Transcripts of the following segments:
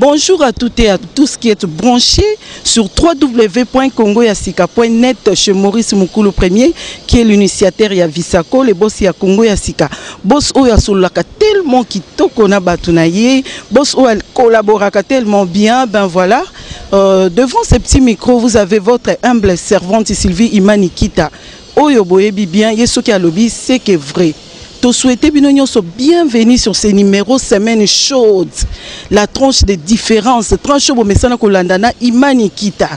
Bonjour à toutes et à tous qui êtes branchés sur www.congoyasika.net chez Maurice Mukulu Premier, qui est l'initiateur ya Visako, le boss ya Congo Yasika. Boss Oya Solaka tellement kitoko na batunaye, boss Oya collaboraka tellement bien, ben voilà. Devant ces petits micros, vous avez votre humble servante Sylvie Imanikita. Oyo boyebi bien, yesoki alobi, c'est que vrai. Te souhaiter bienvenue sur ces numéros semaine chaude. La tranche des différences, tranche chaude, mais ça n'a Imanikita.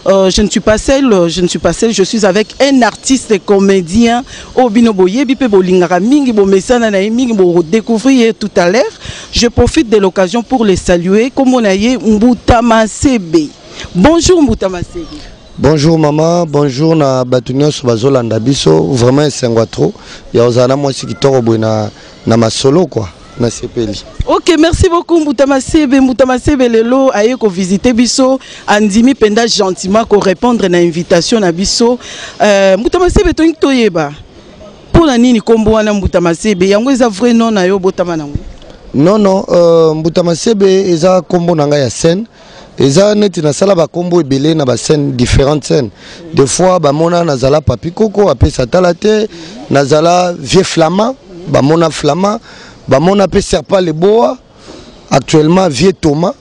Je ne suis pas seule, je suis avec un artiste et comédien. Obino boyebi pe bolingara mingi bo mesana na mingi bo découvrir tout à l'heure. Je profite de l'occasion pour les saluer comme on a eu Mbutama Sebe. Bonjour Mbutama Sebe. Bonjour maman, bonjour na batunyo sur bazolanda biso, vraiment c'est un trop. Ya ozana moi si kitoko na masolo quoi, na sepeli. OK, merci beaucoup Mbutama Sebe lelo aye ko visiter biso, andimi penda gentiment ko répondre na invitation na biso. Mbutama Sebe to toyeba. Pour la nini kombo wana Mbutama Sebe, yango eza vrai nom na yo botama nango. Non, Mbutama Sebe eza kombo nanga ya scène. Eza neti na sala ba kombo ebele na ba scènes différentes scènes. Des fois ba mona nazala papi koko apé satalate, nazala vieux flamand, ba mona flamand, ba mona pe serpent le boa, actuellement vieux Thomas,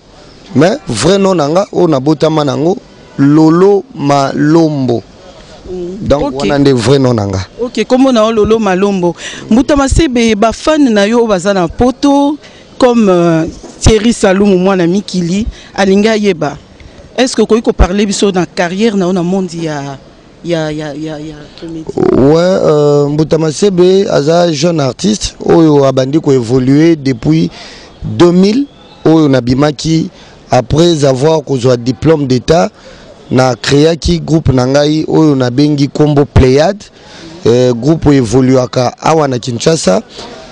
mais vrai nom nanga o na botama nango Lolo Malombo. Donc on a des vrais noms nanga. OK, comment na Lolo Malombo. Mbutama Sebe ba fan na yo bazana poto comme Thierry Salou moi na Mikili alinga yeba. Est-ce que vous parler biso dans carrière na on monde ya comédie? Ouais, Mbutama Sebe aza jeune artiste oyo abandi ko évoluer depuis 2000 oyo na bimaki après avoir kozwa diplôme d'état na créé ki groupe nangai oyo na bengi Combo Pléiade, groupe évoluaka awa na Kinshasa.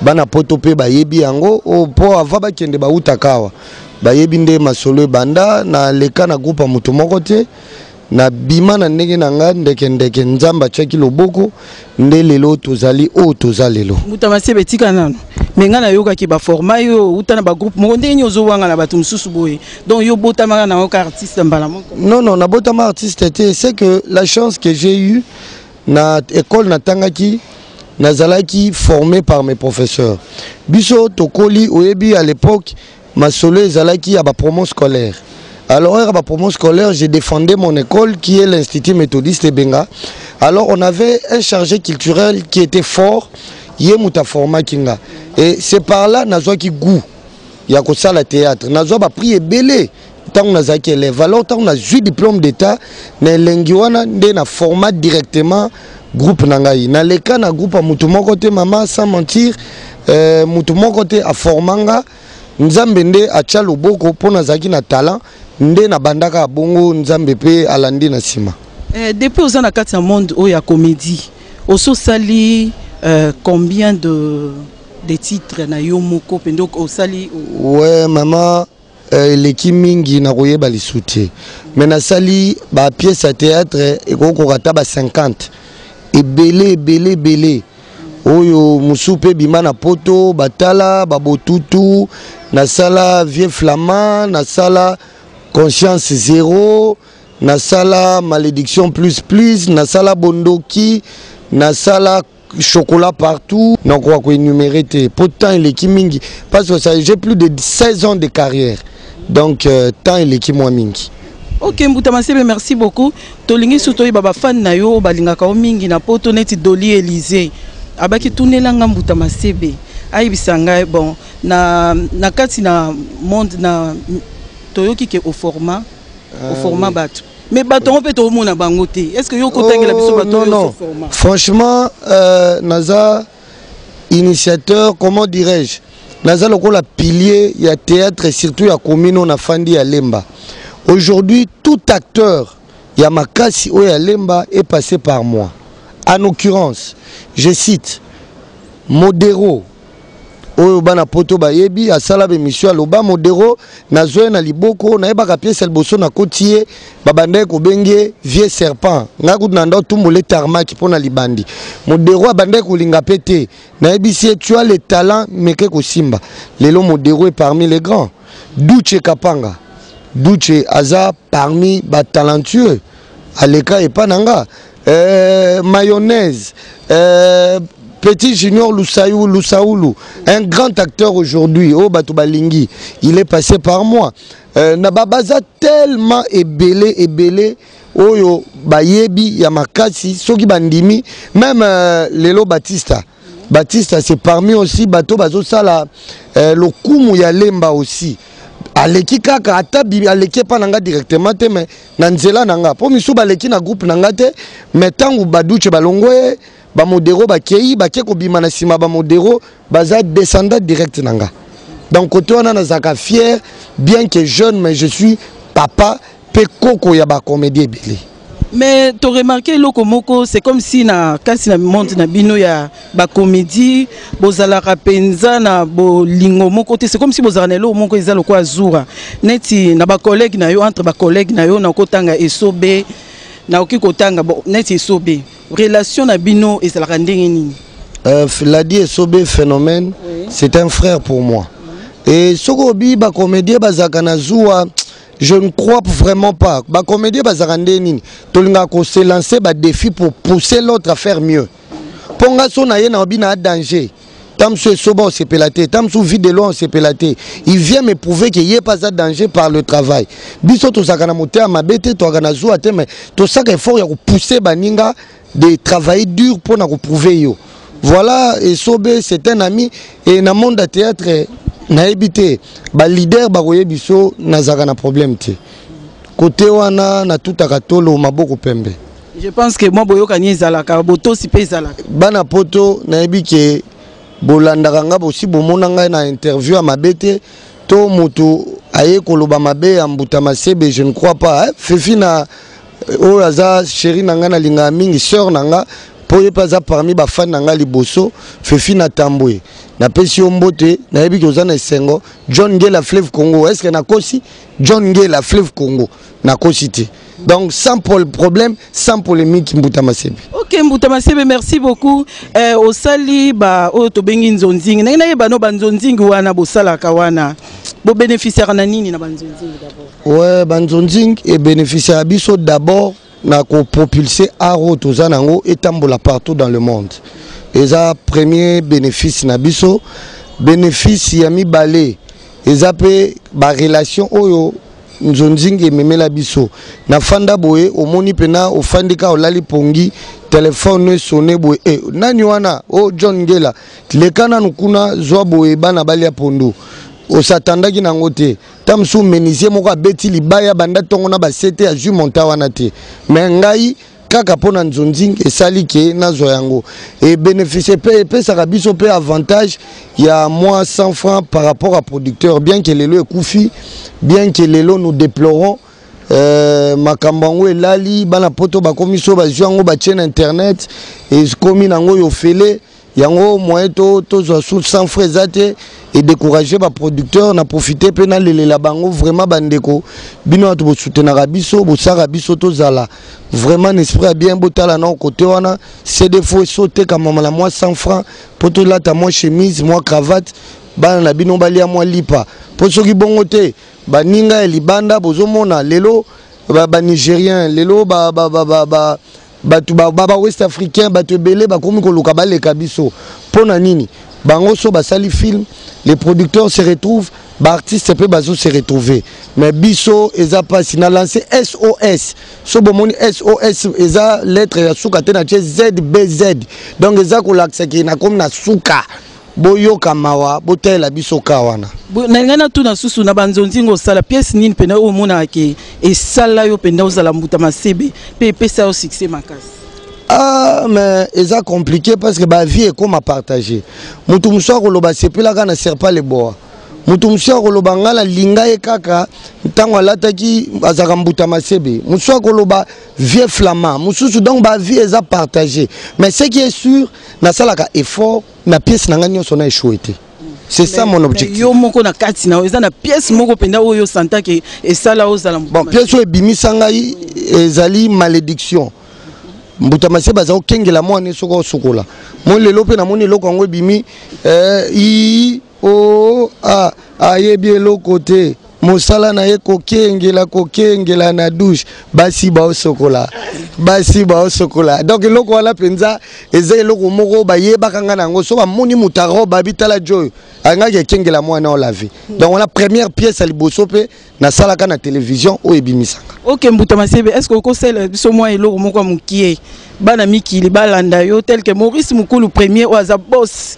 Bana poto pe bayebi yango po ava bakende ba utakawa bayebi nde masolo banda na leka na groupe mutu moko te na bima na ndenge nanga ndeke nzamba chaki loboko nde lelo tozali o tozalelo Mbutama Sebe tika nano menga na yoka ki ba format yo utana ba groupe moko ndenge nyozo wanga na batu mususu boye donc yo botama na ko artiste mbala moko. Non na botama artiste était c'est que la chance que j'ai eu na école na tangaki nazalaki formé par mes professeurs. Biso tokoli oyebi à l'époque ma solo ezalaki à ba promo scolaire. Alors à ba promo scolaire, j'ai défendu mon école qui est l'Institut méthodiste Benga. Alors on avait un chargé culturel qui était fort, yemuta forma kinga. Et c'est par là nazwaki goût. Ya ko sala théâtre, nazwa ba prix belé tant nazaki élève. Alors tant on a eu diplôme d'état, na lengi wana nde na format directement groupe nangai na leka na groupe a mutu moko te mama sans mentir mutu moko te a formanga nzambe nde acha loboko pona zaki na talent nde na bandaka bongo nzambe pe alandi na sima. Depuis aux na kati ya monde o ya comédie oso sali combien de titres na yo moko pendo o sali ouais maman l'équipe mingi na koyeba lisuti mais na sali ba pièce à théâtre e ko kata ba 50 belé oyo musupe bimana poto batala babotutu na sala vieux flamand na sala conscience zéro na sala malédiction plus na sala bondoki na sala chocolat partout donc on va énumérer pourtant l'équipe mingi parce que ça j'ai plus de 16 ans de carrière donc tant l'équipe moins mingi. OK Mbutama Sebe merci beaucoup. Tolingi sutoyi baba fan na yo balingaka o mingi na poto neti Doli Élysée. Abaki tunelanga Mbutama Sebe. Ayibisanga bon na kati na monde na toyoki ke au format bato. Mais bato on peut to mona bango te. Est-ce que yo kotangela biso bato au format? Franchement naza initiateur comment dirais-je? Naza lokola pilier ya théâtre et surtout ya commune na fandi ya Lemba. Aujourd'hui, tout acteur, Yamakasi Oyalemba, est passé par moi. En l'occurrence, je cite Modero, Oyobana Poto Bayebi, à Salabe Mission Aloba, Modero, Nazoe na Liboko, Naeba pièce El Bosso na Kotier, Babande Kobenge, Vieux Serpent, Nagoud Nando Tumole Tarmaki pour na Libandi. Modero Abande Kolinga Pété, Naebi si tu as les talents, mais que Simba. Lelo Modero est parmi les grands. Douche Kapanga. Douche Aza parmi les talentueux. Aleka et Pananga. Mayonnaise. Petit Junior Lusaoulou, un grand acteur aujourd'hui, au Batoubalingi, il est passé par moi. Nababaza tellement ébélé, Oyo Bayebi Yamakasi, Soki Bandimi, même Lelo Batista. Batista c'est parmi aussi Bato Bazo Sala, le Kumu Yalemba aussi. Aleki kaka atabi aleki pananga directement te mais nanzela nanga. Po misu baleki na groupe nanga te, mais tangu Badouche balongwe ba modero ba kei ba keko bima na sima ba modero baza descendant direct nanga. Donc côté on a zaka fier bien que jeune mais je suis papa pe koko ya ba comédie belé. Mais tu as remarqué Lokomoko, c'est comme si na kasi na monde na bino ya ba comédie, bozala rapenza na bo lingo moko, c'est comme si bozala nelo moko ezalo ko azura. Neti na ba collègue na yo entre ba collègue na yo na kotanga esobe na oki kotanga bo neti esobe. Relation na bino ezala ndenge nini? L'a dit esobe phénomène, oui. C'est un frère pour moi. Et sokobi ba comédie bazaka na zuwa. Je ne crois vraiment pas. Ba comédie bazarande nini. Tolinga ko se lancer ba défi pour pousser l'autre à faire mieux. Ponga so na ye na obi na danger. Tamsu soba se pelaté, tamsu vidéo on se pelaté. Il vient me prouver qu'il n'y a pas de danger par le travail. Biso to sakana moté à ma bête to agana zo ate mais to saka effort ya ko pousser baninga de travailler dur pour na ko prouver yo. Voilà et Sobe c'est un ami et na monde de théâtre na habité ba leader ba koye biso nazaka na problème te côté wana na tout akatolo maboko pembe. Je pense que moi boyoka ni zalaka boto si pe zalaka bana poto na ebike bolandaka nga bosi bomona nga na interview à mabete to moto aye koloba mabe ya mbuta masebe je ne crois pas fefi na o aza chéri nanga na linga mingi sœur nanga po ye pas parmi ba fan nanga liboso fefi na tambwe na pesi ombote na yebi koza na sengo John Ngela Fleuve Congo est-ce que na kosi John Ngela Fleuve Congo na kosité donc sans problème sans polémique Mbuta Masebe. OK Mbuta Masebe merci beaucoup au sali ba o to bengi nzonzingi na yeba no banzonzingi wana bo sala kawana bo bénéficiaire na nini na banzonzingi d'abord. Ouais banzonzingi et bénéficiaire biso d'abord na ko propulser aro tozanango etambola partout dans le monde. Et ça premier bénéfice nabiso bénéfice yami balé et ça pe ba relation oyo nzonzingi memela biso na fanda boye omoni pena ofandika olali pongi téléphone sonné boye nani wana o John Ngela lekana nukuna zwa boye bana balia pondo osatandaki nango te tamsu menisier moko abeti libaya banda tongo na basete ya ju monta wana te mais ngai kaka pona nzonzingi esali ke nazwa yango et bénéfice pe ça biso pe avantage il y a moins 100 francs par rapport à producteur bien que lelo ekufi bien que lelo nous déplorons makambango elali bana poto bakomiso bazwango ba chaîne internet et komi nango yo fele yango moyen to zo sous 100 francs zate et décourager ba producteur na profiter pe na lelela bango vraiment bandeko bino to soutenir biso bo sara biso to zala vraiment esprit bien botala na côté wana c'est des fois sauter comme la moi 100 francs pour tout là ta moi chemise moi cravate bana na bino balia moi lipa pour soki bongo te baninga libanda bozomona lelo ba nigérien lelo ba West africain ba tebele ba komi ko luka baleka biso pona nini bango so basali film les producteurs se retrouvent ba artistes pe bazo se retrouver mais biso eza pas na lancé SOS so bomoni SOS eza lettre ya suka te na ZBZ donc eza ko laksa ki na comme na suka boyoka mawa botela biso kawana na ngana tu na susu na banzonzingo sala pièce nini pena o mona ke et sala yo penda uzala Mbuta Masebe pe pesa au succès makasi. Ah mais c'est compliqué parce que ba vie est comme à partager mutu muso ko loba sepela kana sert pas les bois mutu muso ko loba ngala linga e kaka ntango alataki azaka Mbuta Masebe muso ko loba vie flamand mususu donc ba vie est à partager mais ce qui est sûr na salaka effort na pièce nanga nyonso na échoué. C'est ça mon objectif. Yo moko na kati na eza na pièce moko penda oyo santa ke esala ozala bon pièce o ebimisa ngai ezali malédiction Mbuta Masebe baza okengela mwana soko sokola mo lelo pe na moni loko ngo ebimi i o a ayebi eloko te mosala na ye kokengela na douche basi baosokola donc eloko wana penza eza eloko moko bayebaka nga nango so bamoni moto aroba bitala joyo angaki ekengela mwana olavi donc wana première pièce ya liboso mpe nasalaka na télévision oyo ebimisaka. Ok Mbuta Masebe, est-ce que okosala biso mwa eloko moko mokie bana mikili balanda yo tel que Maurice Mukulu premier ou aza boss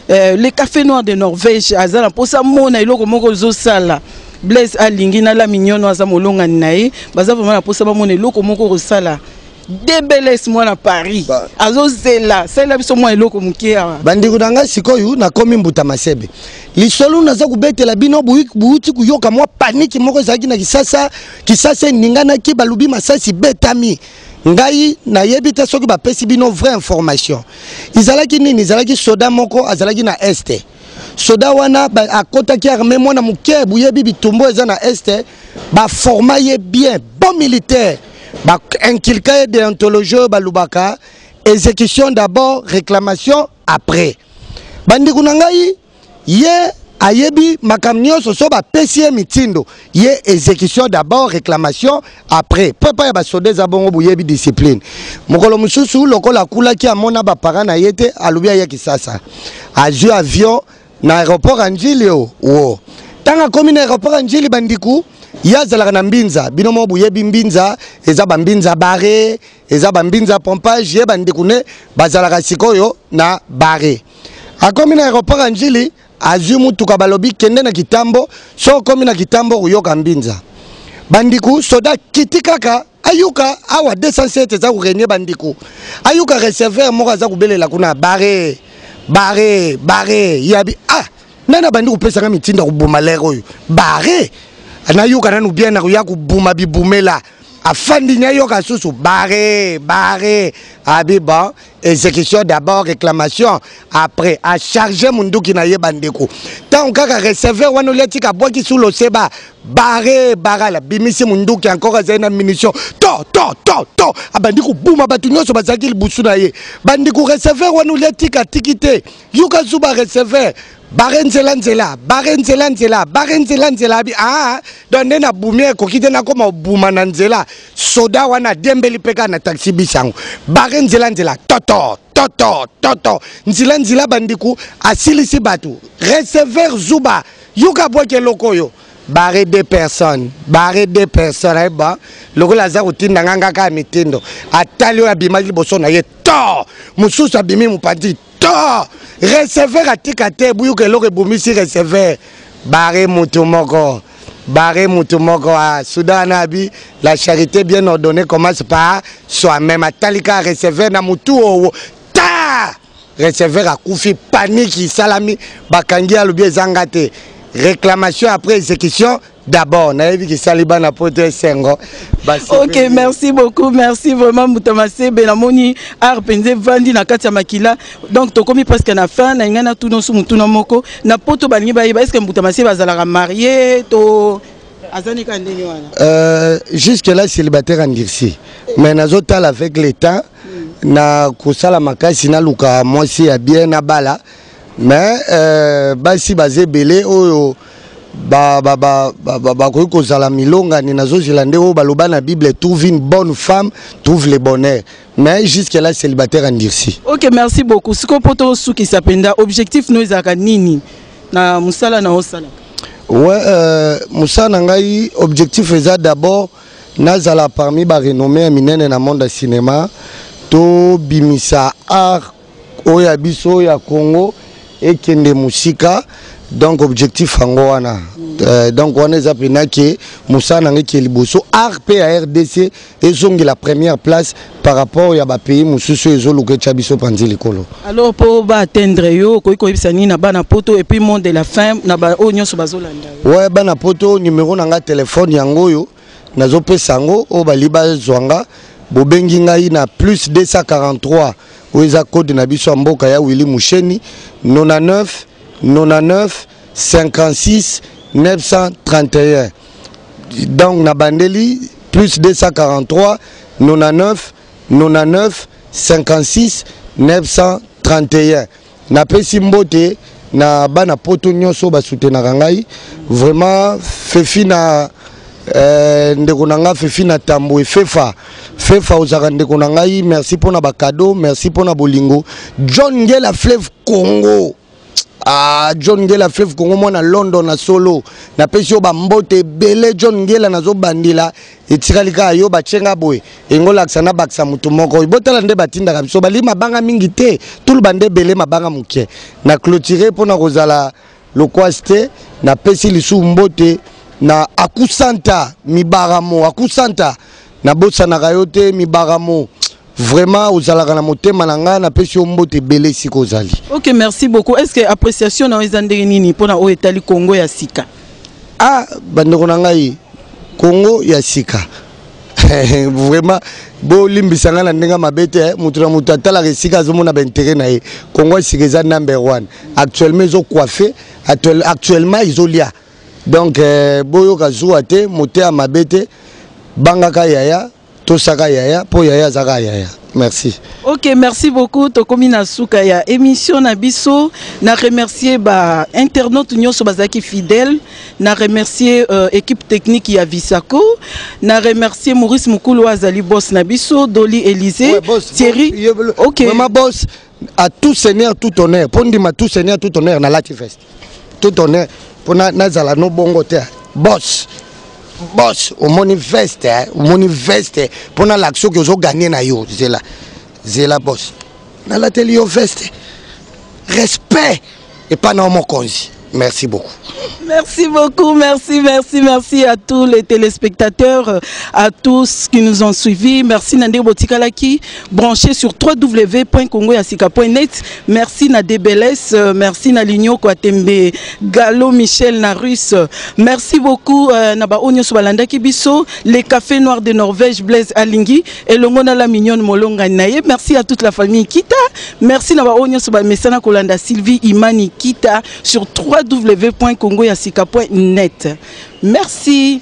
les cafés noirs de Norvège azala posa mona eloko moko zosala Blaise alingi na la mignon aza molonga nae baza vraiment na posa ba mona eloko moko rosala Debeles mwana Paris azozela sala biso mwa eloko mokie bandiko nanga sikoyo na komi Mbuta Masebe lisolo naza kubetela bino buuti kuyoka mwa paniki moko ezalaki na kisasa ningana ki balubi masasi betami ngai na yebi te soki bapesi bino vraie information izalaki nini izalaki soda moko azalaki na este soda wana akotaki armé mwana moke buyebi bitumbo eza na este ba forma ye bien bon militaire ba inculqué déontologie balubaka exécution d'abord réclamation après bandiko na ngai ye ayebi makamnyo so ba pesi mitindo ye exécution d'abord réclamation après papa ya ba soldats abongo buyebi discipline mokolo mususu lokola kula ki amona ba parents na yete alubia ya kisasa aju avion na aéroport Anjili wo tanga komi na aéroport Anjili bandiku yazalaka na mbinza binomo buyebi mbinza eza ba mbinza bare eza ba mbinza pompage ye bandiku ne bazalaka sikoyo na bare akomi na aéroport Anjili azu mutuka balobi kende na kitambo so komi na kitambo kuyoka mbinza bandiku soda kitikaka ayuka awa 207 za kurenye bandiku ayuka receveur moko za kubelela kuna bare yabi nana bandiku pesa nga mitinda kubuma lero yo bare anayuka nanu bien na kuya kubuma bibumela afandi nyayoka susu bare abiba exécution d'abord réclamation après à charger munduki na yebandeko tant kaka receveur wana letika boki sous le seba bare bimisi munduki encore zena munition to abandiko buma batu nyoso bazaki libusu na ye bandiko receveur wana letika tikite yuka zuba receveur bare nzela bi donne na bumie kokite na koma buma na nzela soda wana dembeli peka na taxi bisango bare nzela toto nzila bandiku asilisi batu receveur zuba yuka boke lokoyo bare deux personnes ba lokola za kutinda nganga ka mitindo atali oya bimali boso na ye to mususu abimi mupandi to receveur atika te buyuka eloko bumisi receveur bare mutu moko à Soudan abi la charité bien ordonnée commence par soi-même atalika receveur na mutu owo ta receveur akufi panique salami bakangi alubi ezangate réclamation après exécution d'abord nayebi ki saliba na pote sengo. Ok, merci beaucoup, merci vraiment Mbuta Masebe na moni arpenze vandi na kati ya makila donc tokomi presque na fin na ngana tout non sumu tout moko na poto balingi ba est-ce que Mbuta Masebe azalaka marié to azani ka ndeni wana jusque là célibataire en Dirsi mais nazotal avec l'état na kusala makasi na luka mwasi ya bien na bala mais basi bazé belé oyo koyi kozala milonga ni nazozela nde oyo baloba na Bible trouve une bonne femme trouve le bonheur mais jusque là célibataire en Dirsi. Ok, merci beaucoup. Siko poto suki sapenda objectif no ezaka nini na musala na osala? Ouais, musala ngai objectif eza d'abord nazala parmi ba renommé minene na monde du cinéma to bimisa art oya biso ya Congo et kende musika donc objectif ango wana donc on est appelé que Moussa Nangeki liboso RPA RDC ezongi la première place par rapport ya ba pays mususu ezoluka chabiso panzi likolo. Alors pour ba atteindre yo ko bisani na bana poto et puis monde de la fin na ba onyo so bazolanda. Ouais bana poto numéro nanga téléphone yango yo nazo pesa ngo o baliba zwanga bobengi ngai na plus 243 oza code na biso mboka ya Willy Musheni 99 56 931 donc na bandeli plus 243 99 56 931 na pesi mbote na bana poto nyonso ba soutenaka ngai vraiment fefi na ndeko na nga fefi na tambo fefa ozaka ndeko na ngai merci pona ba cadeau merci pona bolingo John Ngela Fleuve Congo John Ngela Fleuve Congo mona London na solo na pesi yo ba mbote bele John Ngela nazo bandila etikalika yo ba chenga boy engola aksana baksa mutu moko ibotala nde batinda kabiso bali mabanga mingi te tout bande bele mabanga muke na clôturer pona kozala lokwaste na pesi lisu mbote na akusanta mibaramo akusanta na bossa na kayote mibaramo vraiment ozalaka na motema na nga na pesi mbote bele siko zali. OK, merci beaucoup. Est-ce que appréciation na ezandeli nini pona o etali Congo ya sika? Bandeko na ngai Congo ya sika. Vraiment bo limbisanga na ndenga mabete mutu na mutu atala ke sika zomona ba intérêt na ye. Congo sika za number 1. Actuellement ils ont coiffé, actuellement ils ont lia. Donc boyo kazua te moté à mabete bangaka yaya tosaka yaya po yaya zaka yaya. Merci. OK, merci beaucoup. Tokomi na suka ya émission na biso na remercier ba internautes nyonso bazaki fidèle, na remercier équipe technique ya Visako, na remercier Maurice Mukulu azali boss na biso, Dolly Élysée, ouais, Thierry. OK. Vraiment boss à tout seigneur tout honneur. Pondi ma tout seigneur tout honneur na Lati Fest. Tout honneur pour nazala no bongo te. Boss au manifeste pour l'action que vous avez gagnée na yo c'est la boss na la télé veste respect et pas non mon congé. Merci beaucoup. Merci beaucoup, merci à tous les téléspectateurs, à tous qui nous ont suivis. Merci Nandé Botikalaki, branché sur www.congoyasika.net. Merci na DBLS, merci na Ligno Kwatembe, Gallo Michel Narus. Merci beaucoup Naba Onyo Sobalanda Kibiso, les cafés noirs de Norvège, Blaise Alingui et le Mona la Mignonne Molonga Naye. Merci à toute la famille Kita. Merci Naba Onyo Sobalmesana Kolanda Sylvie Imani Kita sur www.congoyasika.net. Merci,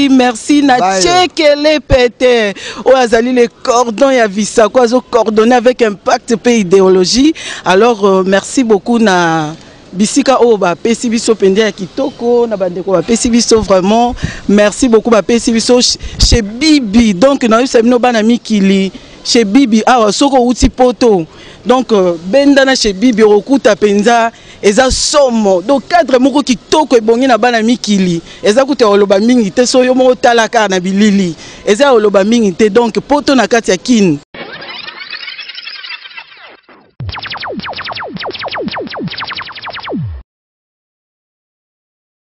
merci na tchekele pété. O azali les cordons ya visa quoi zo coordonné avec impact pays idéologie. Alors merci beaucoup na bisika o ba pesi biso pende ya kitoko na bandeko ba pesi biso vraiment merci beaucoup ba pesi biso chez Bibi. Donc na yo bana mikili chez Bibi soko uti poto. Donc bendana chez Bibi okuta penza eza somo donc cadre moko kitoko ebongi na bana mikili eza kuta oloba mingi te so yo moko talaka na bilili eza oloba mingi te donc poto na kati ya kin